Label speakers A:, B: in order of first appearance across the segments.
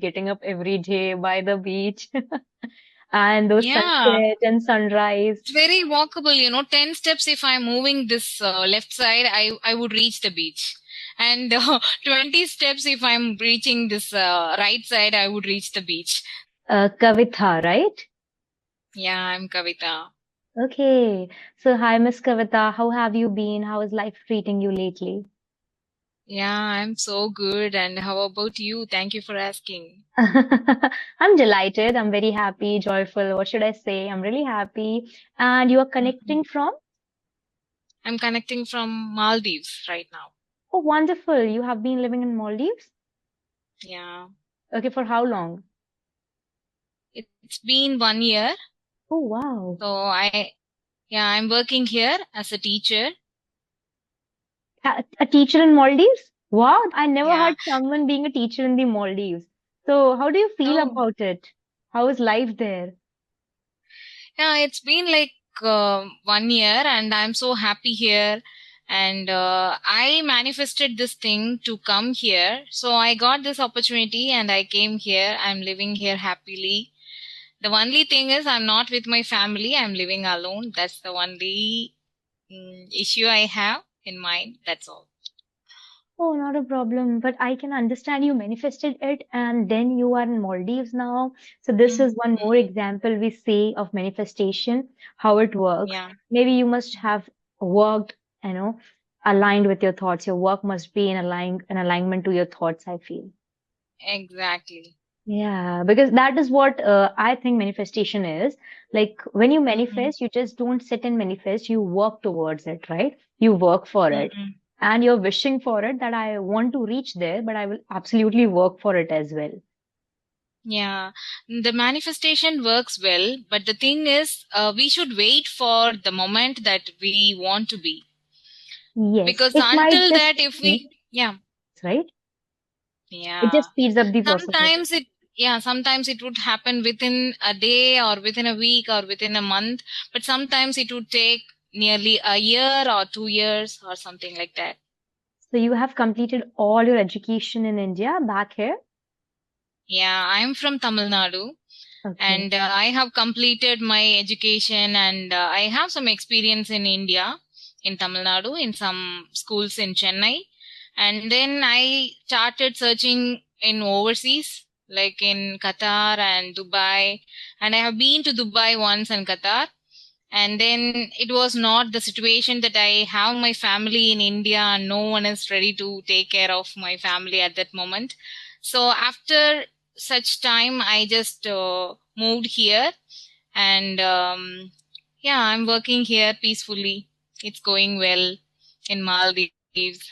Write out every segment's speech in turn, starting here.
A: getting up every day by the beach and those
B: Yeah,
A: sunset and sunrise.
B: it's very walkable, 10 steps if I'm moving this left side, I would reach the beach. And 20 steps if I'm reaching this right side, I would reach the beach.
A: Kavita, right?
B: Yeah, I'm Kavita.
A: Okay. So, hi, Miss Kavita. How have you been? How is life treating you lately?
B: Yeah, I'm so good. And how about you? Thank you for asking.
A: I'm delighted. I'm very happy, joyful. What should I say? I'm really happy. And you are
B: Mhm.
A: connecting from?
B: I'm connecting from Maldives right now.
A: Oh, wonderful. You have been living in Maldives?
B: Yeah,
A: Okay, for how long?
B: it's been 1 year.
A: Oh, wow.
B: So yeah, I'm working here as a teacher.
A: A teacher in Maldives? Wow, I never
B: Yeah.
A: heard someone being a teacher in the Maldives. So, how do you feel
B: Oh,
A: about it? How is life there?
B: yeah, it's been like 1 year and I'm so happy here. And I manifested this thing to come here. So I got this opportunity and I came here. I'm living here happily. The only thing is I'm not with my family. I'm living alone. That's the only issue I have in mind. That's all.
A: Oh, not a problem. But I can understand you manifested it and then you are in Maldives now. So this
B: Mm,
A: is one more
B: mm,
A: example we see of manifestation, how it works.
B: yeah,
A: Maybe you must have worked, aligned with your thoughts. Your work must be in alignment to your thoughts, I feel.
B: exactly.
A: Yeah, because that is what I think manifestation is. Like when you
B: Mm-mm,
A: manifest, you just don't sit and manifest, you work towards it, right? You work for it.
B: mm-mm.
A: And you're wishing for it that I want to reach there, but I will absolutely work for it as well.
B: Yeah, the manifestation works well, but the thing is, we should wait for the moment that we want to be.
A: Yes,
B: Because
A: it might
B: until
A: just
B: that, if
A: speed,
B: we, yeah,
A: right? It just
B: yeah,
A: speeds up the process.
B: sometimes sometimes it would happen within a day or within a week or within a month, but sometimes it would take nearly a year or 2 years or something like that.
A: So you have completed all your education in India back here?
B: Yeah, I'm from Tamil Nadu.
A: Okay.
B: And I have completed my education and I have some experience in India, in Tamil Nadu, in some schools in Chennai. And then I started searching in overseas, like in Qatar and Dubai. And I have been to Dubai once and Qatar. And then it was not the situation that I have my family in India and no one is ready to take care of my family at that moment. So after such time, I just moved here and yeah, I'm working here peacefully. It's going well in Maldives.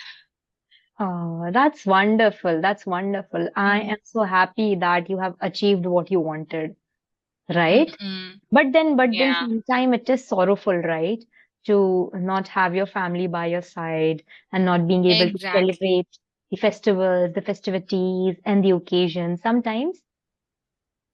A: Oh, that's wonderful. That's wonderful. I
B: Mm,
A: am so happy that you have achieved what you wanted, right?
B: mm-mm.
A: But then
B: Yeah,
A: sometimes it is sorrowful, right? To not have your family by your side and not being able to
B: exactly.
A: celebrate the festivals, the festivities, and the occasions. Sometimes,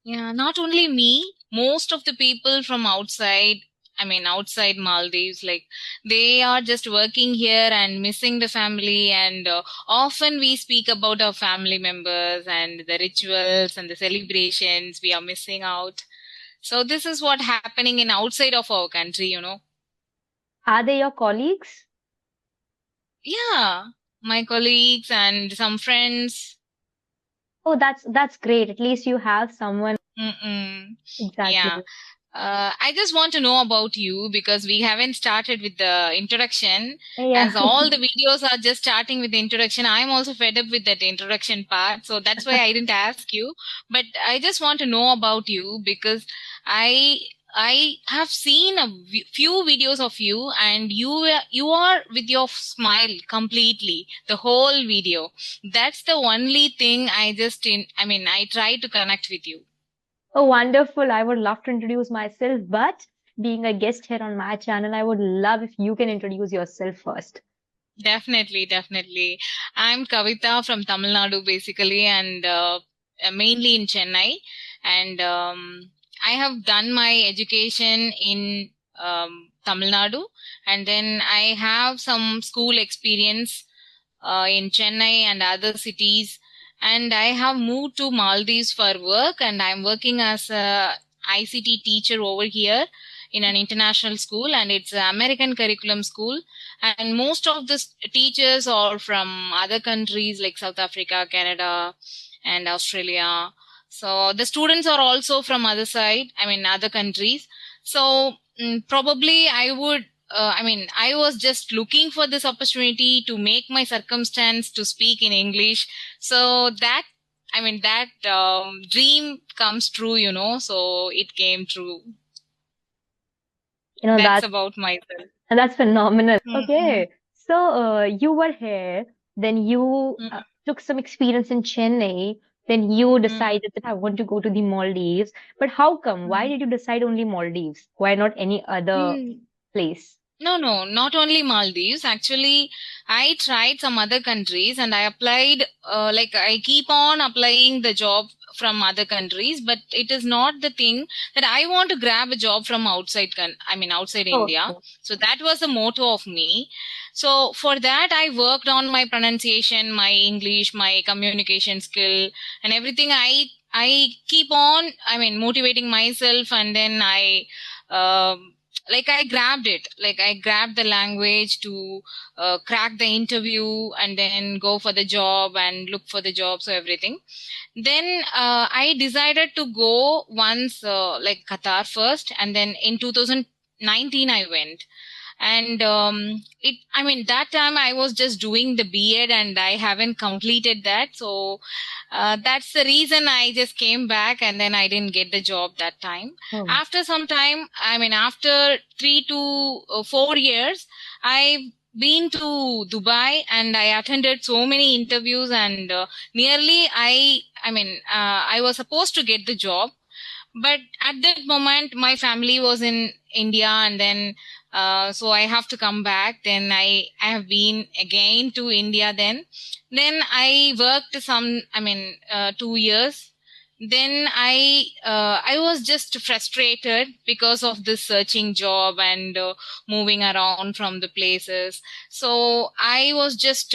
B: Yeah, not only me, most of the people from outside, I mean, outside Maldives, like they are just working here and missing the family. And often we speak about our family members and the rituals and the celebrations we are missing out. So this is what happening in outside of our country.
A: are they your colleagues?
B: Yeah, my colleagues and some friends.
A: Oh, that's great. At least you have someone.
B: Mm-mm. Yeah.
A: Exactly.
B: I just want to know about you because we haven't started with the introduction.
A: Yeah.
B: As all the videos are just starting with the introduction, I'm also fed up with that introduction part. So that's why I didn't ask you. But I just want to know about you because I I have seen a few videos of you and you are with your smile completely the whole video. That's the only thing I mean I try to connect with you.
A: Oh, wonderful. I would love to introduce myself, but being a guest here on my channel, I would love if you can introduce yourself first.
B: Definitely, definitely. I'm Kavita from Tamil Nadu, basically, and mainly in Chennai. And I have done my education in Tamil Nadu, and then I have some school experience in Chennai and other cities. and I have moved to Maldives for work, and I'm working as a ICT teacher over here in an international school, and it's an American curriculum school. And most of the teachers are from other countries like South Africa, Canada, and Australia. So the students are also from other side, I mean other countries. So probably I would I mean, I was just looking for this opportunity to make my circumstance to speak in English. So that, I mean, that dream comes true, you know, so it came true.
A: You know,
B: That's
A: that's
B: about myself.
A: that's phenomenal.
B: Mm-mm,
A: Okay, so you were here, then you
B: mm-mm,
A: took some experience in Chennai, then you
B: mm-mm,
A: decided that I want to go to the Maldives. But how come? Why
B: mm-mm.
A: did you decide only Maldives? Why not any other
B: Mm.
A: place?
B: No, no, not only Maldives. Actually, I tried some other countries and I applied, like I keep on applying the job from other countries, but it is not the thing that I want to grab a job from outside, I mean, outside India.
A: Okay.
B: So that was the motto of me. So for that, I worked on my pronunciation, my English, my communication skill and everything. I keep on, I mean, motivating myself, and then like I grabbed it, like I grabbed the language to crack the interview and then go for the job and look for the job, so everything. Then I decided to go once, like Qatar first, and then in 2019 I went. And it, I mean, that time I was just doing the B.Ed and I haven't completed that. So that's the reason I just came back, and then I didn't get the job that time.
A: Oh.
B: After some time, I mean, after 3 to 4 years, I've been to Dubai and I attended so many interviews, and nearly I mean, I was supposed to get the job, but at that moment my family was in India, and then so I have to come back. Then I have been again to India. Then I worked some, I mean, 2 years. Then I was just frustrated because of this searching job and moving around from the places. So I was just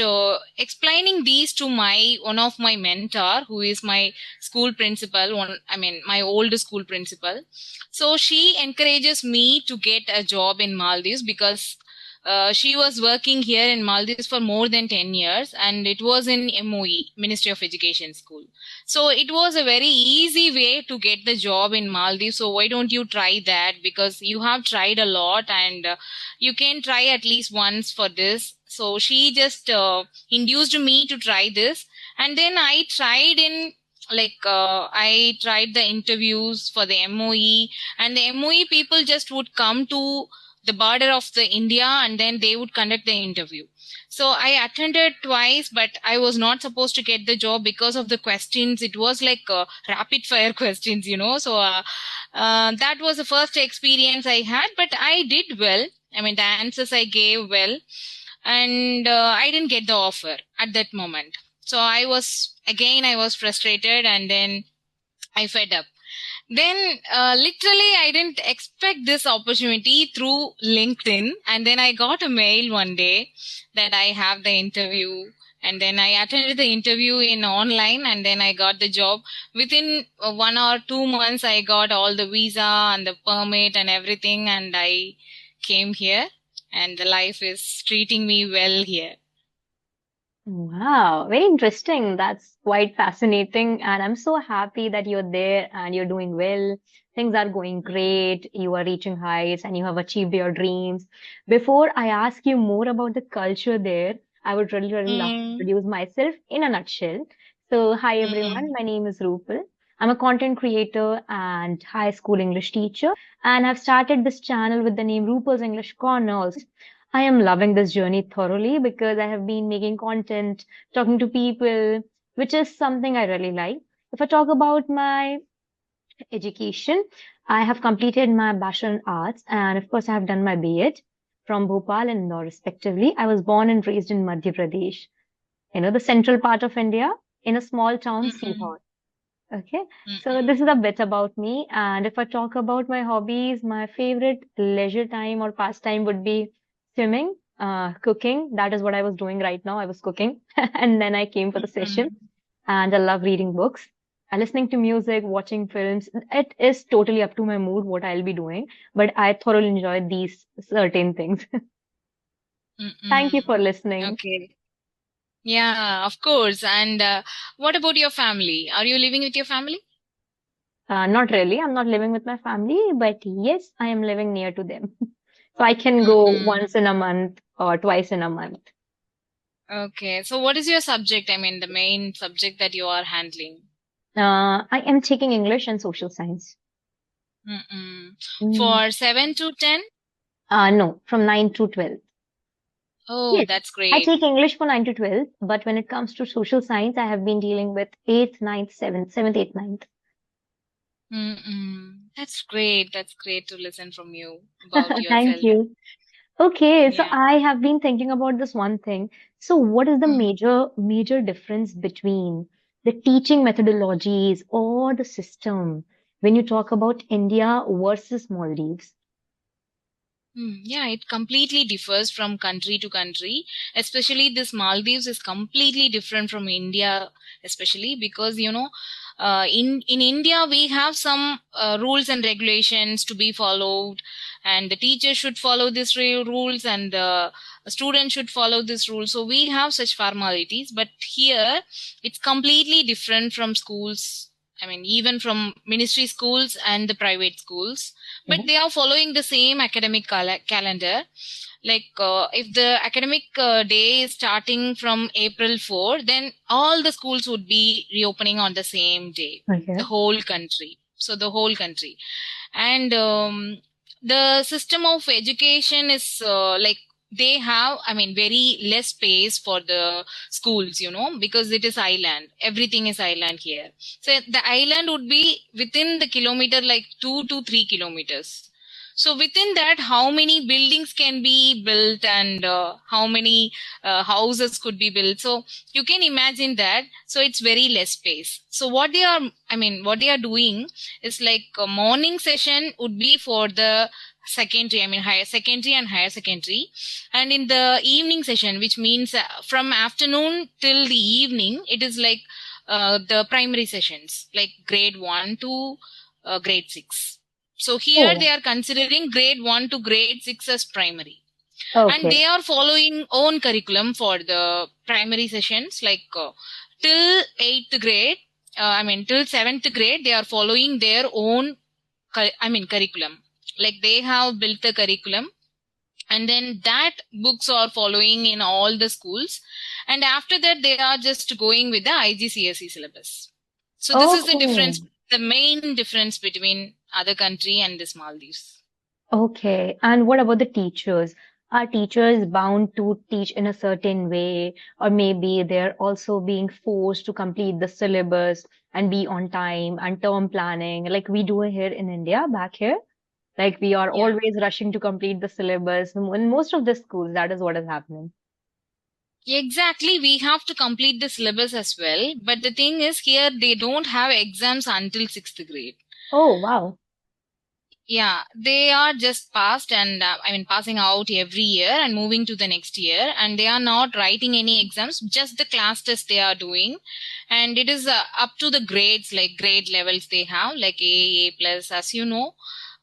B: explaining these to my one of my mentor, who is my school principal, one, I mean, my old school principal. So she encourages me to get a job in Maldives because she was working here in Maldives for more than 10 years, and it was in MOE, Ministry of Education School. So it was a very easy way to get the job in Maldives. So why don't you try that? Because you have tried a lot, and you can try at least once for this. So she just induced me to try this. And then I tried in, like I tried the interviews for the MOE, and the MOE people just would come to the border of the India, and then they would conduct the interview. So I attended twice, but I was not supposed to get the job because of the questions. It was like rapid fire questions, you know. So that was the first experience I had, but I did well. I mean, the answers I gave well, and I didn't get the offer at that moment. So I was frustrated, and then I fed up. Then literally I didn't expect this opportunity through LinkedIn, and then I got a mail one day that I have the interview, and then I attended the interview in online, and then I got the job. Within 1 or 2 months I got all the visa and the permit and everything, and I came here, and the life is treating me well here.
A: Wow, very interesting. That's quite fascinating. And I'm so happy that you're there and you're doing well. Things are going great. You are reaching heights and you have achieved your dreams. Before I ask you more about the culture there, I would really, really love to
B: Mm,
A: introduce myself in a nutshell. So, hi everyone.
B: mm,
A: My name is Rupal. I'm a content creator and high school English teacher. And I've started this channel with the name Rupal's English Corner. Also, I am loving this journey thoroughly because I have been making content, talking to people, which is something I really like. If I talk about my education, I have completed my Bachelor in Arts and of course I have done my B.Ed from Bhopal and Indore respectively. I was born and raised in Madhya Pradesh, the central part of India in a small town,
B: mm, mm,
A: Seehor. Okay,
B: mm,
A: so this is a bit about me. And if I talk about my hobbies, my favorite leisure time or pastime would be swimming, cooking. That is what I was doing right now. I was cooking, and then I came for the
B: mm,
A: session. and I love reading books. Listening to music, watching films. It is totally up to my mood what I'll be doing, but I thoroughly enjoy these certain things. Thank you
B: Mm-mm.
A: for listening.
B: Okay. Yeah, of course. And what about your family? Are you living with your family?
A: Not really. I'm not living with my family, but yes, I am living near to them. So I can go
B: Mm-mm.
A: once in a month or twice in a month.
B: Okay. So what is your subject? I mean, the main subject that you are handling?
A: I am taking English and social science.
B: Mm-mm.
A: Mm.
B: For 7 to 10?
A: No, from 9 to 12.
B: Oh,
A: Yes,
B: that's
A: I
B: great.
A: take English for 9 to 12, but when it comes to social science, I have been dealing with 8th, ninth, 7th, 7th, 8th, ninth.
B: Mm-mm. That's great. That's great to listen from you about
A: Thank
B: yourself.
A: you. Okay, so
B: Yeah.
A: I have been thinking about this one thing. So what is the
B: Mm.
A: major difference between the teaching methodologies or the system when you talk about India versus Maldives?
B: Yeah, it completely differs from country to country. Especially this Maldives is completely different from India, especially because in India we have some rules and regulations to be followed, and the teacher should follow these rules, and the student should follow this rule. So we have such formalities, but here it's completely different from schools. I mean, even from ministry schools and the private schools, but
A: Yeah.
B: they are following the same academic calendar. Like if the academic day is starting from April 4, then all the schools would be reopening on the same day, the
A: Okay.
B: whole country. So the whole country. And the system of education is like they have, I mean, very less space for the schools, because it is island, everything is island here. So the island would be within the kilometer, like 2 to 3 kilometers. So within that, how many buildings can be built, and how many houses could be built? So you can imagine that. So it's very less space. So what they are, I mean, what they are doing is like a morning session would be for the secondary, I mean higher secondary and higher secondary, and in the evening session, which means from afternoon till the evening, it is like the primary sessions, like grade 1 to grade 6. So here they
A: Oh,
B: are considering grade 1 to grade 6 as primary, and
A: okay.
B: they are following own curriculum for the primary sessions, like till 8th grade, I mean till 7th grade, they are following their own curriculum. Like they have built the curriculum, and then that books are following in all the schools, and after that they are just going with the IGCSE syllabus. So this is the difference,
A: Okay.
B: the main difference between other country and this Maldives.
A: Okay. And what about the teachers? Are teachers bound to teach in a certain way, or maybe they're also being forced to complete the syllabus and be on time and term planning like we do here in India, back here? Like we are
B: Yeah.
A: always rushing to complete the syllabus. In most of the schools, that is what is happening.
B: Exactly, we have to complete the syllabus as well. But the thing is, here they don't have exams until sixth grade.
A: Oh, wow.
B: Yeah, they are just passed, and I mean passing out every year and moving to the next year, and they are not writing any exams, just the class test they are doing. And it is up to the grades, like grade levels they have, like A plus, as you know,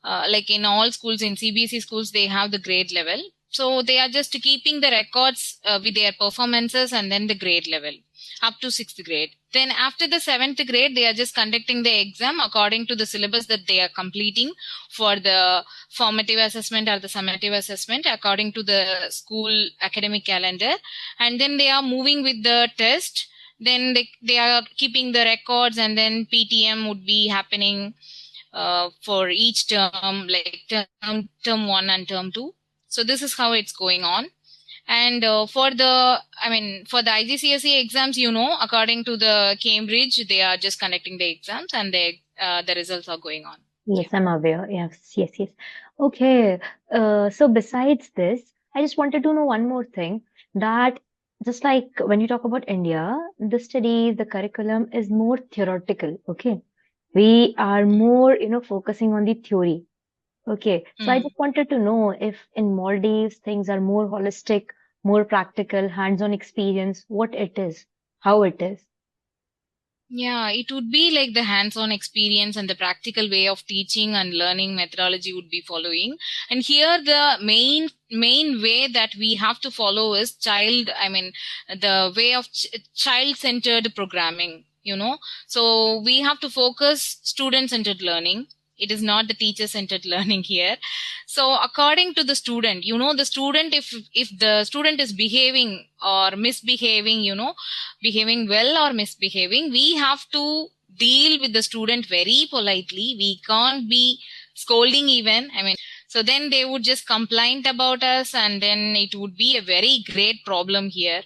B: like in all schools, in CBSE schools, they have the grade level. So they are just keeping the records with their performances, and then the grade level up to sixth grade. Then after the seventh grade, they are just conducting the exam according to the syllabus that they are completing for the formative assessment or the summative assessment according to the school academic calendar. And then they are moving with the test. Then they are keeping the records, and then PTM would be happening for each term, like term 1 and term 2. So this is how it's going on. And for the, I mean, for the IGCSE exams, according to the Cambridge, they are just conducting the exams, and the results are going on. Yeah.
A: Yes, I'm aware. Yes, yes, yes. Okay. So besides this, I just wanted to know one more thing that just like when you talk about India, the studies, the curriculum is more theoretical. Okay. We are more, focusing on the theory. Okay. So I
B: Mm.
A: just wanted to know if in Maldives things are more holistic, more practical, hands-on experience, what it is, how it is.
B: Yeah, it would be like the hands-on experience and the practical way of teaching and learning methodology would be following. And here the main way that we have to follow is the way of child-centered programming, you know. So we have to focus student-centered learning. It is not the teacher-centered learning here. So according to the student, you know, the student, if the student is behaving or misbehaving, you know, behaving well or misbehaving, we have to deal with the student very politely. We can't be scolding even. So then they would just complain about us, and then it would be a very great problem here.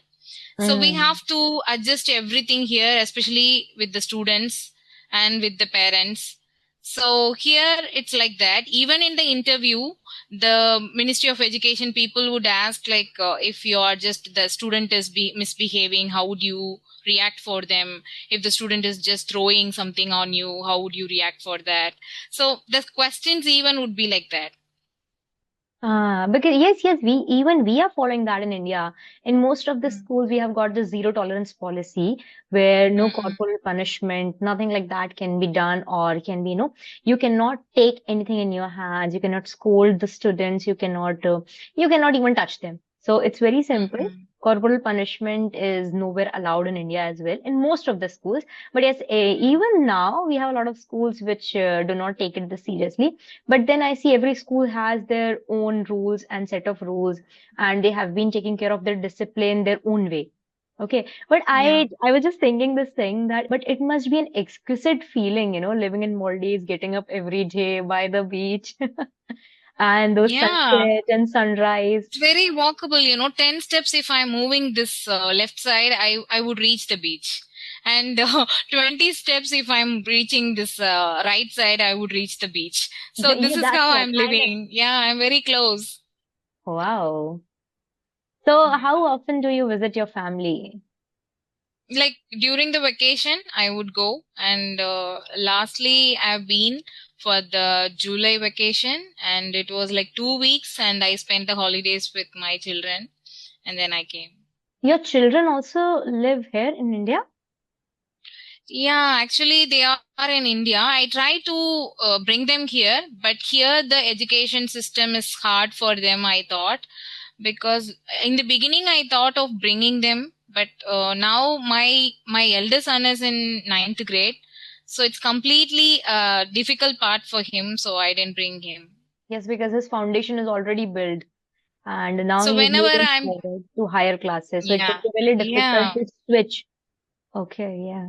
B: So we
A: Mm.
B: have to adjust everything here, especially with the students and with the parents. So here it's like that. Even in the interview, the Ministry of Education people would ask like, if you are just the student is misbehaving, how would you react for them? If the student is just throwing something on you, how would you react for that? So the questions even would be like that.
A: Because yes, we are following that in India. In most of the
B: Mm.
A: schools, we have got the zero tolerance policy where no
B: Mm.
A: corporal punishment, nothing like that can be done or can be, you cannot take anything in your hands. You cannot scold the students. You cannot even touch them. So it's very simple.
B: Mm.
A: Corporal punishment is nowhere allowed in India as well, in most of the schools. But yes,
B: Mm.
A: even now we have a lot of schools which do not take it this seriously, but then I see every school has their own rules and set of rules, and they have been taking care of their discipline their own way. Okay. But
B: Yeah.
A: I was just thinking this thing that, but it must be an exquisite feeling, living in Maldives, getting up every day by the beach and those
B: Yeah.
A: sunset and sunrise.
B: It's very walkable, you know, 10 steps if I'm moving this left side, I would reach the beach. And 20 steps if I'm reaching this right side, I would reach the beach. So this
A: Yeah,
B: is
A: that's
B: how
A: what
B: I'm
A: I know.
B: living. Yeah, I'm very close.
A: Wow. So how
B: Yeah.
A: often do you visit your family?
B: Like during the vacation, I would go. And lastly, I've been for the July vacation, and it was like 2 weeks, and I spent the holidays with my children, and then I came.
A: Your children also live here in India?
B: Yeah, actually, they are in India. I try to bring them here, but here the education system is hard for them, I thought, because in the beginning I thought of bringing them, but now my elder son is in ninth grade, so it's completely a difficult part for him, so I didn't bring him.
A: Yes, because his foundation is already built. And now
B: So
A: he's
B: whenever
A: moving
B: I'm,
A: forward to higher classes. So it will
B: yeah,
A: be really difficult
B: yeah,
A: to switch. Okay, yeah.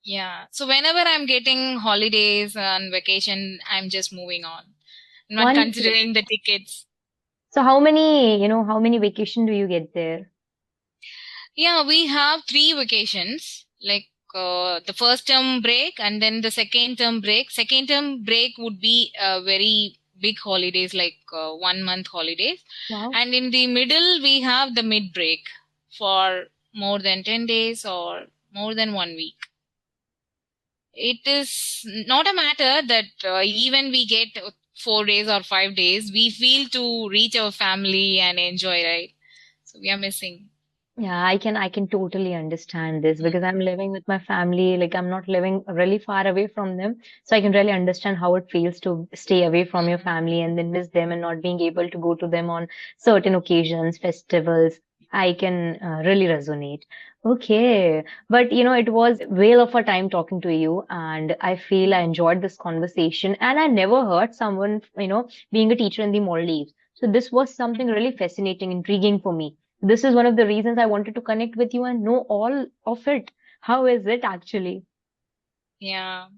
B: yeah. So whenever I'm getting holidays and vacation, I'm just moving on, not
A: Wonderful.
B: considering the tickets.
A: So how many vacation do you get there?
B: Yeah, we have three vacations, like the first term break and then the second term break. Second term break would be very big holidays, like 1 month holidays.
A: Wow.
B: And in the middle, we have the mid break for more than 10 days or more than 1 week. It is not a matter that even we get 4 days or 5 days, we feel to reach our family and enjoy, right? So we are missing.
A: Yeah, I can totally understand this because I'm living with my family. Like I'm not living really far away from them. So I can really understand how it feels to stay away from your family and then miss them and not being able to go to them on certain occasions, festivals. I can really resonate. Okay. But it was whale of a time talking to you, and I feel I enjoyed this conversation, and I never heard someone, being a teacher in the Maldives. So this was something really fascinating, intriguing for me. This is one of the reasons I wanted to connect with you and know all of it. How is it actually?
B: Yeah.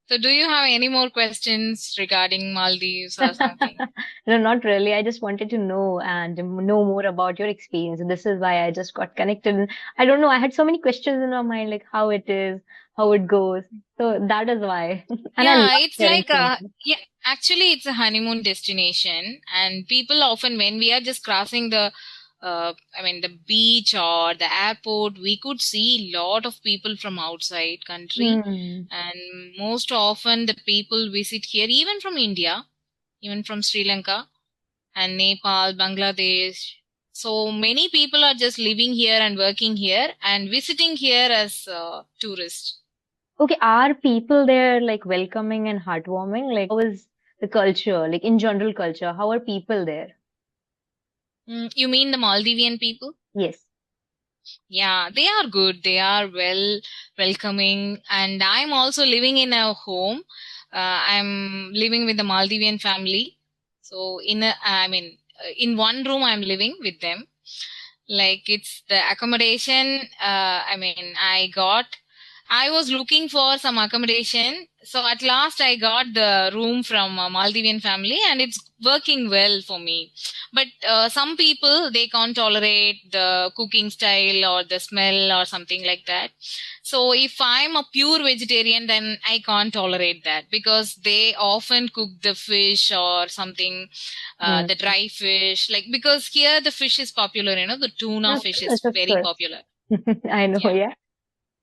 B: So, do you have any more questions regarding Maldives or something?
A: No, not really. I just wanted to know and know more about your experience. This is why I just got connected. I don't know. I had so many questions in my mind, like how it is, how it goes. So that is why. And I
B: Yeah,
A: love
B: it's
A: sharing
B: like
A: so
B: a,
A: much.
B: yeah, actually it's a honeymoon destination, and people often when we are just crossing the the beach or the airport, we could see lot of people from outside country,
A: Hmm.
B: and most often the people visit here even from India, even from Sri Lanka and Nepal, Bangladesh. So many people are just living here and working here and visiting here as tourists.
A: Okay, are people there like welcoming and heartwarming? Like, how is the culture, like in general culture? How are people there?
B: You mean the Maldivian people?
A: Yes.
B: Yeah, they are good. They are welcoming. And I'm also living in a home. I'm living with the Maldivian family. So in one room I'm living with them. Like it's the accommodation. I was looking for some accommodation. So at last I got the room from a Maldivian family and it's working well for me. But some people, they can't tolerate the cooking style or the smell or something like that. So if I'm a pure vegetarian, then I can't tolerate that because they often cook the fish or something,
A: Mm.
B: the dry fish, like because here the fish is popular, the tuna
A: Of
B: fish
A: course,
B: is
A: of
B: very
A: course.
B: popular.
A: I know,
B: Yeah.
A: yeah.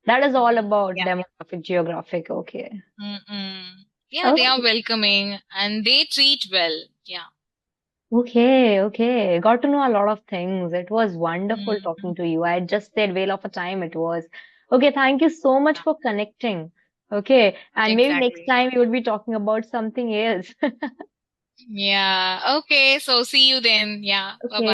A: That is all about
B: Yeah.
A: demographic, geographic. Okay.
B: Mm-mm. Yeah, they are
A: Okay.
B: welcoming and they treat well. Yeah.
A: Okay, okay. Got to know a lot of things. It was wonderful
B: Mm.
A: talking to you. I just said whale of a time it was. Okay, thank you so much
B: Yeah,
A: for connecting. Okay, and maybe next
B: exactly.
A: time we would be talking about something else.
B: Yeah. Okay. So see you then. Yeah. Bye
A: Okay.
B: bye.